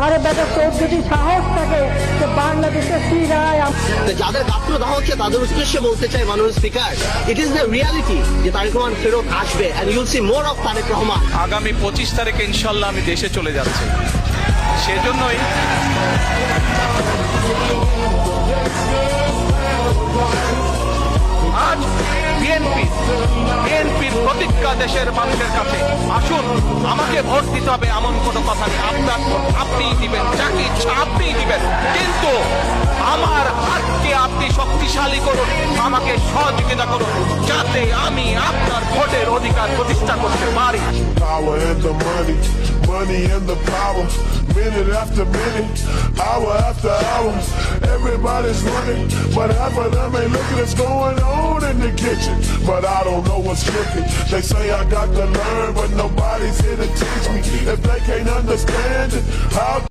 আরে বেটা, তোর যদি সাহস থাকে যে বাংলাদেশের ফিরায় যাদের গাত্র দাহ হচ্ছে তাদের উদ্দেশ্যে বলতে চাই মাননীয় speaker, it is the reality যে তারেক রহমান ফেরত আসবে and you'll see more of Tarique Rahman. আগামী 25 তারিখে ইনশাল্লাহ আমি দেশে চলে যাচ্ছি, সেজন্যই আজ বিএনপির প্রতিজ্ঞা দেশের মানুষের কাছে, আসুন আমাকে ভোট দিতে হবে এমন কোনো কথা নেই। আপনার ভোট আপনিই দিবেন, যাকে ইচ্ছা আপনিই দিবেন, কিন্তু আমার হাতকে আপনি শক্তিশালী করুন, আমাকে সহযোগিতা করুন, যাতে আমি আপনার ভোটের অধিকার প্রতিষ্ঠা করতে পারি। Power and the money, money and the power. Minute after minute, hour after hour, everybody's running, but half of them ain't looking what's going on in the kitchen. But I don't know what's cooking. They say I got to learn, but nobody's here to teach me. If they can't understand it, how